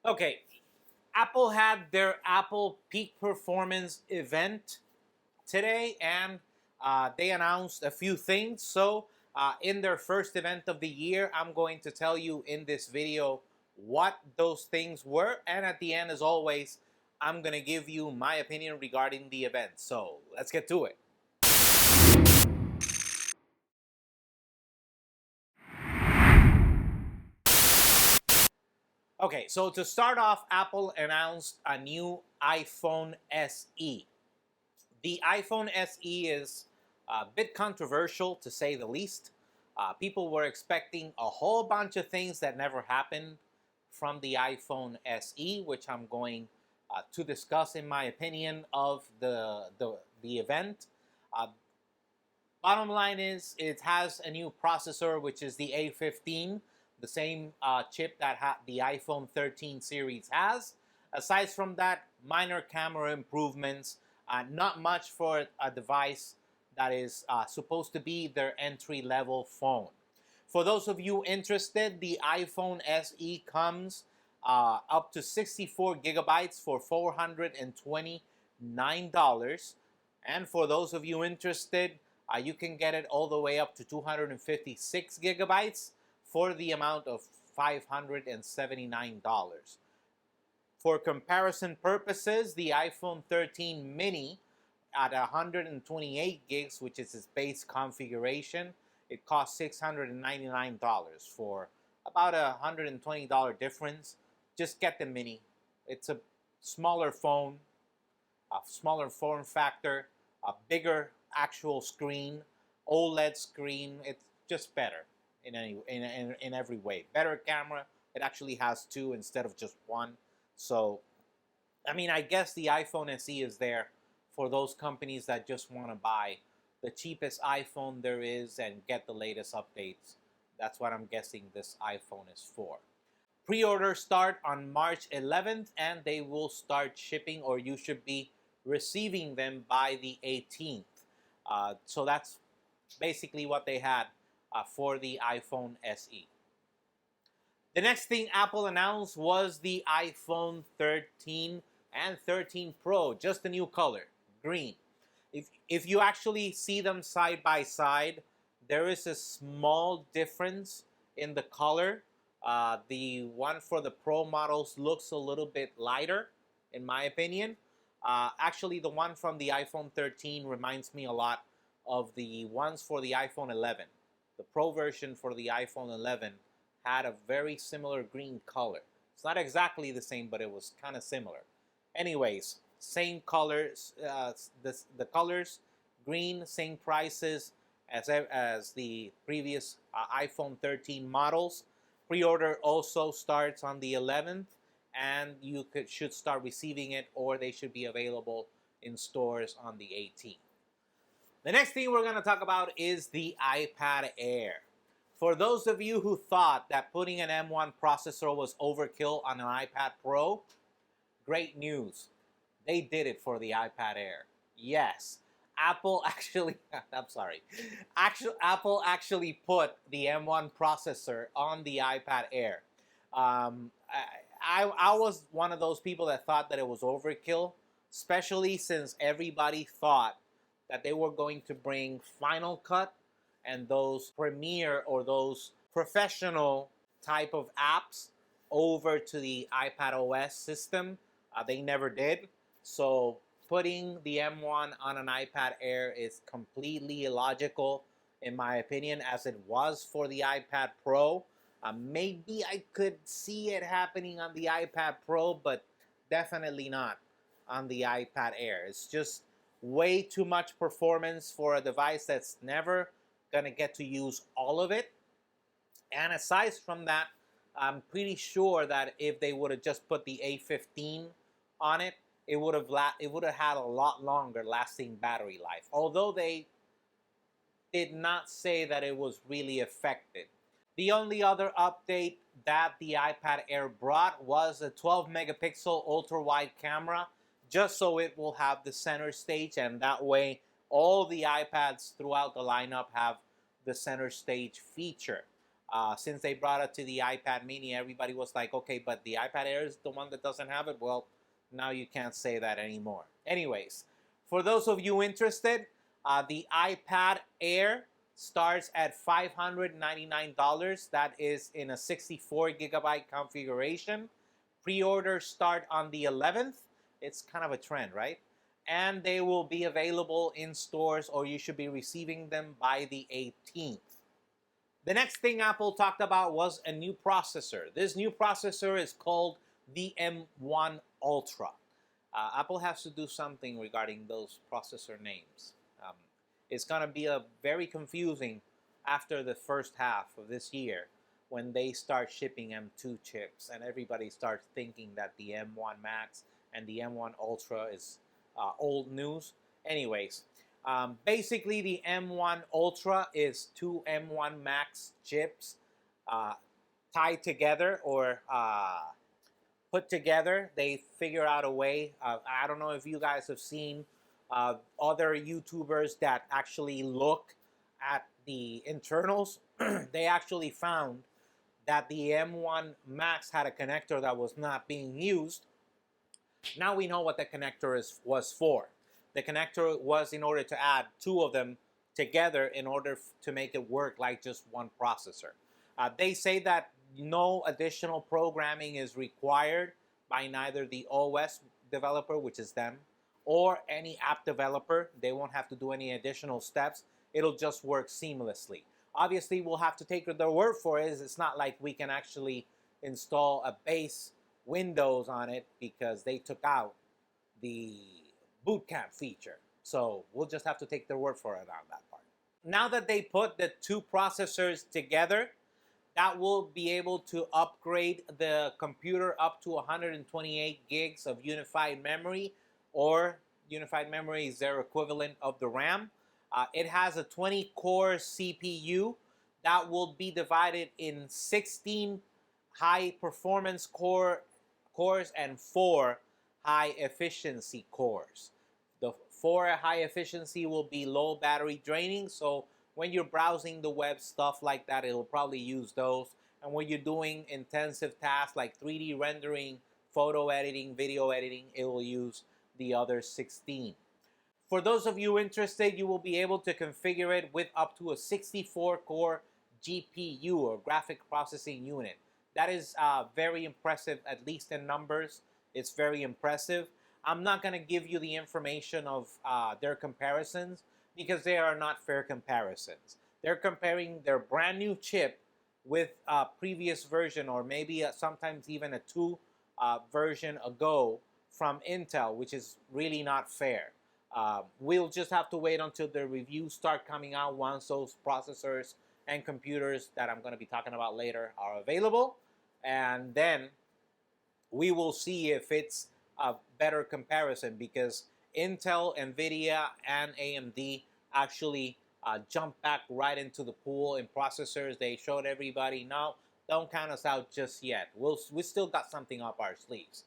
Okay, Apple had their Apple Peak Performance event today, and they announced a few things. So, in their first event of the year, I'm going to tell you in this video what those things were, and at the end, as always, I'm going to give you my opinion regarding the event. So, let's get to it. Okay, so to start off, Apple announced a new iPhone SE. The iPhone SE is a bit controversial to say the least. People were expecting a whole bunch of things that never happened from the iPhone SE, which I'm going to discuss in my opinion of the event. Uh, Bottom line is it has a new processor, which is the A15, the same chip that the iPhone 13 series has. Aside from that, minor camera improvements, not much for a device that is supposed to be their entry level phone. For those of you interested, the iPhone SE comes up to 64 gigabytes for $429. And for those of you interested, you can get it all the way up to 256 gigabytes for the amount of $579. For comparison purposes, the iPhone 13 mini at 128 gigs, which is its base configuration, it costs $699 for about a $120 difference. Just get the mini. It's a smaller phone, a smaller form factor, a bigger actual screen, OLED screen. It's just better in every way. Better camera. It actually has two instead of just one. So, I mean, I guess the iPhone SE is there for those companies that just want to buy the cheapest iPhone there is and get the latest updates. That's what I'm guessing this iPhone is for. Pre-orders start on March 11th and they will start shipping, or you should be receiving them by the 18th. So that's basically what they had for the iPhone SE. The next thing Apple announced was the iPhone 13 and 13 Pro, just a new color, green. If you actually see them side by side, there is a small difference in the color. The one for the Pro models looks a little bit lighter, in my opinion. Actually, the one from the iPhone 13 reminds me a lot of the ones for the iPhone 11. The Pro version for the iPhone 11 had a very similar green color. It's not exactly the same, but it was kind of similar. Anyways, same colors, the colors, green, same prices as the previous iPhone 13 models. Pre-order also starts on the 11th, and should start receiving it, or they should be available in stores on the 18th. The next thing we're going to talk about is the iPad Air. For those of you who thought that putting an M1 processor was overkill on an iPad Pro, great news. They did it for the iPad Air. Yes, Apple actually, I'm sorry, Apple actually put the M1 processor on the iPad Air. I was one of those people that thought that it was overkill, especially since everybody thought that they were going to bring Final Cut and those Premiere or those professional type of apps over to the iPad OS system. They never did. So putting the M1 on an iPad Air is completely illogical, in my opinion, as it was for the iPad Pro. Maybe I could see it happening on the iPad Pro, but definitely not on the iPad Air. It's just way too much performance for a device that's never going to get to use all of it. And aside from that, I'm pretty sure that if they would have just put the A15 on it, it would have had a lot longer lasting battery life. Although they did not say that it was really affected. The only other update that the iPad Air brought was a 12 megapixel ultra wide camera, just so it will have the center stage, and that way all the iPads throughout the lineup have the center stage feature. Since they brought it to the iPad mini, everybody was like, okay, but the iPad Air is the one that doesn't have it. Well, now you can't say that anymore. Anyways, for those of you interested, the iPad Air starts at $599. That is in a 64 gigabyte configuration. Pre-orders start on the 11th. It's kind of a trend, right? And they will be available in stores, or you should be receiving them by the 18th. The next thing Apple talked about was a new processor. This new processor is called the M1 Ultra. Apple has to do something regarding those processor names. It's going to be very confusing after the first half of this year when they start shipping M2 chips and everybody starts thinking that the M1 Max and the M1 Ultra is old news. Anyways, basically the M1 Ultra is two M1 Max chips tied together or put together. They figure out a way. I don't know if you guys have seen other YouTubers that actually look at the internals. They actually found that the M1 Max had a connector that was not being used. Now we know what the connector was for. The connector was in order to add two of them together in order to make it work like just one processor. They say that no additional programming is required by neither the OS developer, which is them, or any app developer. They won't have to do any additional steps. It'll just work seamlessly. Obviously, we'll have to take their word for it. It's not like we can actually install a base Windows on it because they took out the boot camp feature. So we'll just have to take their word for it on that part. Now that they put the two processors together, that will be able to upgrade the computer up to 128 gigs of unified memory, or unified memory is their equivalent of the RAM. It has a 20-core CPU that will be divided in 16 high-performance cores and 4 high-efficiency cores. The 4 high-efficiency will be low battery draining, so when you're browsing the web, stuff like that, it'll probably use those. And when you're doing intensive tasks like 3D rendering, photo editing, video editing, it will use the other 16. For those of you interested, you will be able to configure it with up to a 64-core GPU, or graphic processing unit. That is very impressive, at least in numbers. It's very impressive. I'm not going to give you the information of their comparisons because they are not fair comparisons. They're comparing their brand new chip with a previous version, or maybe sometimes even a 2 version ago from Intel, which is really not fair. We'll just have to wait until the reviews start coming out once those processors and computers that I'm going to be talking about later are available. And then we will see if it's a better comparison, because Intel, NVIDIA, and AMD actually jumped back right into the pool in processors. They showed everybody, no, don't count us out just yet. We still got something up our sleeves.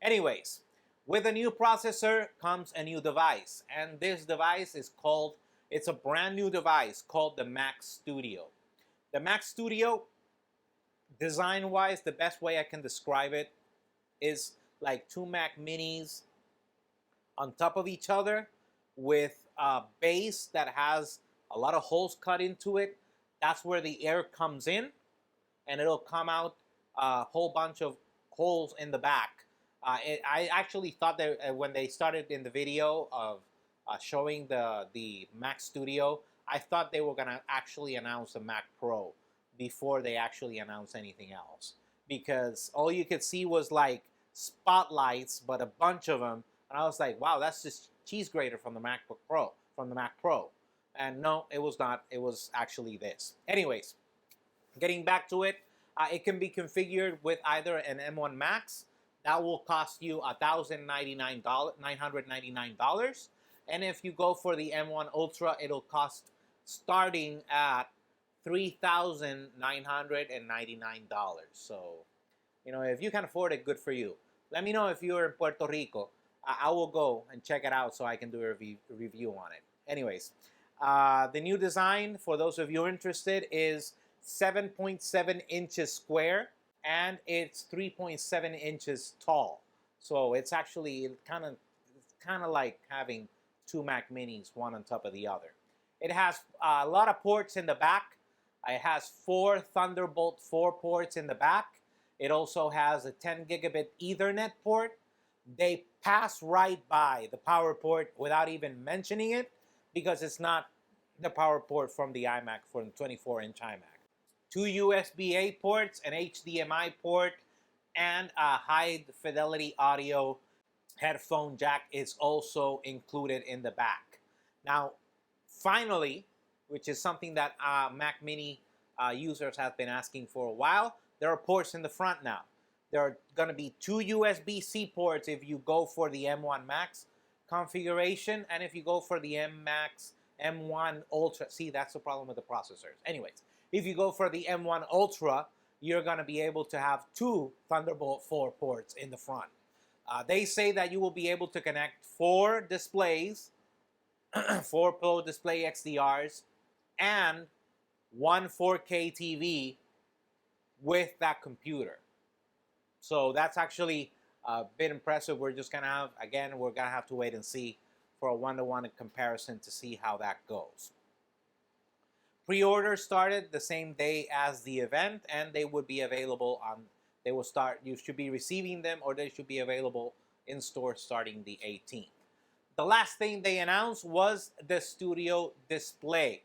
Anyways, with a new processor comes a new device, and this device is called, it's a brand new device called the Mac Studio. The Mac Studio, design-wise, the best way I can describe it is like two Mac Minis on top of each other with a base that has a lot of holes cut into it. That's where the air comes in, and it'll come out a whole bunch of holes in the back. I actually thought that when they started in the video of showing the Mac Studio, I thought they were going to actually announce the Mac Pro before they actually announced anything else. Because all you could see was like spotlights, but a bunch of them. And I was like, wow, that's just cheese grater from the MacBook Pro, from the Mac Pro. And no, it was not. It was actually this. Anyways, getting back to it, it can be configured with either an M1 Max. That will cost you $999. And if you go for the M1 Ultra, it'll cost starting at $3,999. So, you know, if you can afford it, good for you. Let me know if you're in Puerto Rico. I will go and check it out so I can do a review on it. Anyways, the new design, for those of you interested, is 7.7 inches square, and it's 3.7 inches tall. So it's actually kind of like having two Mac Minis, one on top of the other. It has a lot of ports in the back. It has 4 Thunderbolt 4 ports in the back. It also has a 10 gigabit Ethernet port. They pass right by the power port without even mentioning it because it's not the power port from the iMac, from the 24-inch iMac. 2 USB-A ports, an HDMI port, and a high fidelity audio headphone jack is also included in the back. Now, finally, which is something that Mac Mini users have been asking for a while, there are ports in the front now. There are going to be 2 USB-C ports if you go for the M1 Max configuration, and if you go for the M1 Ultra. See, that's the problem with the processors. Anyways, if you go for the M1 Ultra, you're going to be able to have 2 Thunderbolt 4 ports in the front. They say that you will be able to connect 4 displays, 4 Pro Display XDRs, and 1 4K TV with that computer. So that's actually a bit impressive. We're just going to have, again, we're going to have to wait and see for a one-to-one comparison to see how that goes. Pre-order started the same day as the event, and they would be available on, they will start, you should be receiving them, or they should be available in store starting the 18th. The last thing they announced was the Studio Display.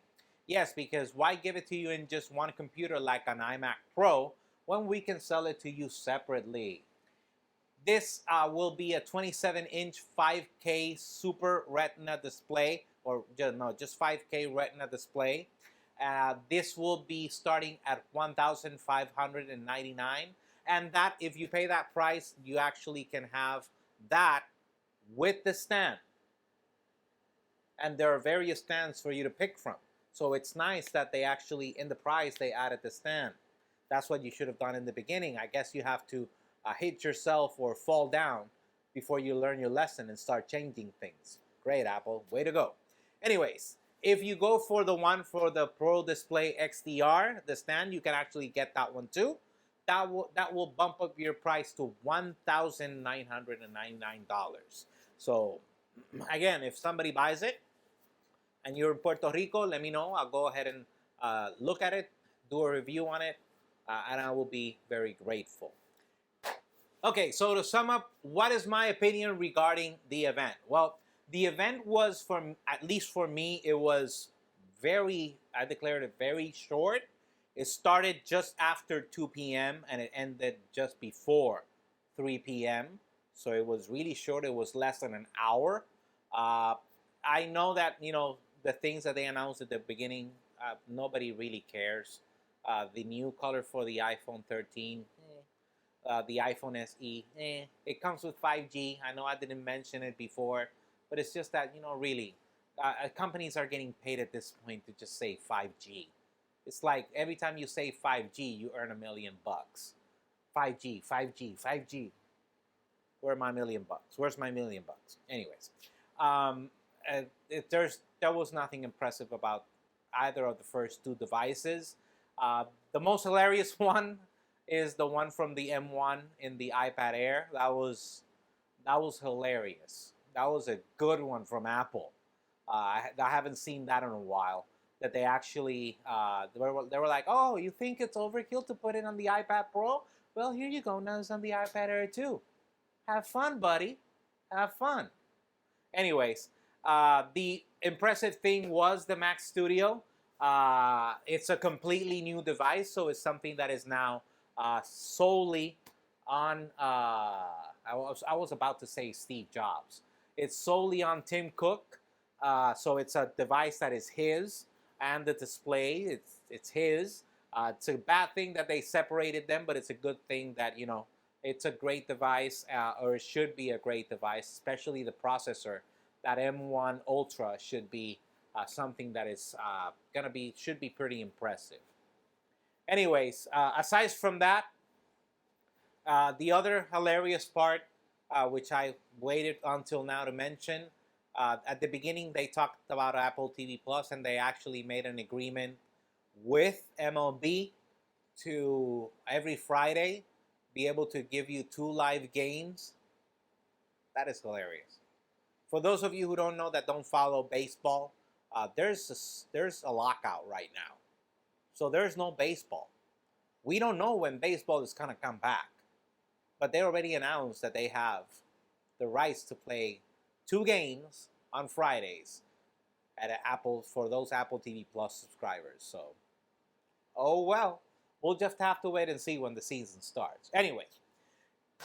Yes, because why give it to you in just one computer like an iMac Pro when we can sell it to you separately? This will be a 27-inch 5K Super Retina display, or just 5K Retina display. This will be starting at $1,599, and that, if you pay that price, you actually can have that with the stand. And there are various stands for you to pick from. So it's nice that they actually, in the price, they added the stand. That's what you should have done in the beginning. I guess you have to hit yourself or fall down before you learn your lesson and start changing things. Great, Apple. Way to go. Anyways, if you go for the one for the Pro Display XDR, the stand, you can actually get that one too. That will bump up your price to $1,999. So, again, if somebody buys it and you're in Puerto Rico, let me know. I'll go ahead and look at it, do a review on it, and I will be very grateful. Okay, so to sum up, what is my opinion regarding the event? Well, the event was, at least for me, it was I declared it very short. It started just after 2 p.m. and it ended just before 3 p.m. So it was really short. It was less than an hour. I know that, the things that they announced at the beginning, nobody really cares. The new color for the iPhone 13, the iPhone SE, it comes with 5G. I know I didn't mention it before, but it's just that, really, companies are getting paid at this point to just say 5G. It's like every time you say 5G, you earn $1 million. 5G, 5G, 5G. Where's my $1 million? Where's my $1 million? Anyways, there was nothing impressive about either of the first 2 devices. The most hilarious one is the one from the M1 in the iPad Air. That was hilarious. That was a good one from Apple. I haven't seen that in a while. That they actually they were like, oh, you think it's overkill to put it on the iPad Pro? Well, here you go. Now it's on the iPad Air too. Have fun, buddy. Have fun. Anyways, the impressive thing was the Mac Studio. It's a completely new device, so it's something that is now solely on, I was about to say Steve Jobs. It's solely on Tim Cook. So it's a device that is his, and the display, it's his. It's a bad thing that they separated them, but it's a good thing that, it's a great device, or it should be a great device, especially the processor. That M1 Ultra should be something that is should be pretty impressive. Anyways, aside from that, the other hilarious part, which I waited until now to mention, at the beginning they talked about Apple TV Plus, and they actually made an agreement with MLB to every Friday be able to give you 2 live games, that is hilarious. For those of you who don't know, that don't follow baseball, there's a lockout right now. So there's no baseball. We don't know when baseball is going to come back. But they already announced that they have the rights to play 2 games on Fridays at Apple for those Apple TV Plus subscribers. So, oh well, we'll just have to wait and see when the season starts. Anyway,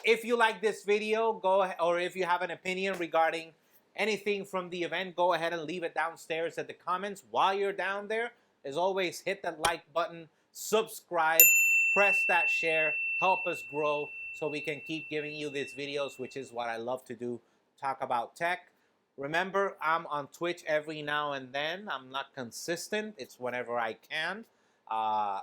if you like this video, go ahead, or if you have an opinion regarding anything from the event, go ahead and leave it downstairs at the comments. While you're down there, as always, hit that like button, subscribe, press that share, help us grow so we can keep giving you these videos, which is what I love to do, talk about tech. Remember, I'm on Twitch every now and then. I'm not consistent. It's whenever I can. I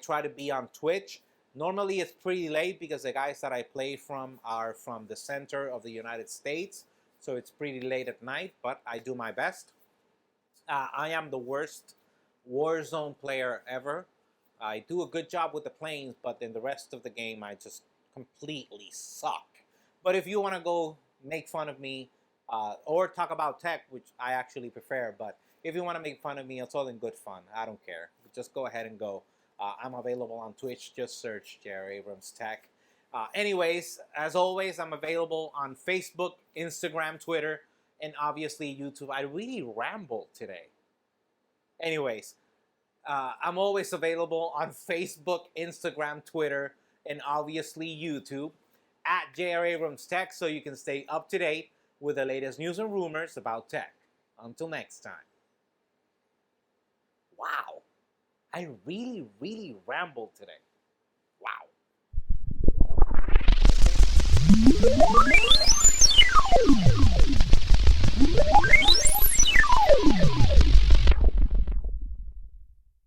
try to be on Twitch. Normally, it's pretty late because the guys that I play from are from the center of the United States. So it's pretty late at night, but I do my best. I am the worst Warzone player ever. I do a good job with the planes, but in the rest of the game, I just completely suck. But if you want to go make fun of me or talk about tech, which I actually prefer, but if you want to make fun of me, it's all in good fun. I don't care. Just go ahead and go. I'm available on Twitch. Just search Jerry Abrams Tech. Anyways, as always, I'm available on Facebook, Instagram, Twitter, and obviously YouTube. I really rambled today. Anyways, I'm always available on Facebook, Instagram, Twitter, and obviously YouTube at J.R. Abrams Tech, so you can stay up to date with the latest news and rumors about tech. Until next time. Wow. I really, really rambled today. Wow.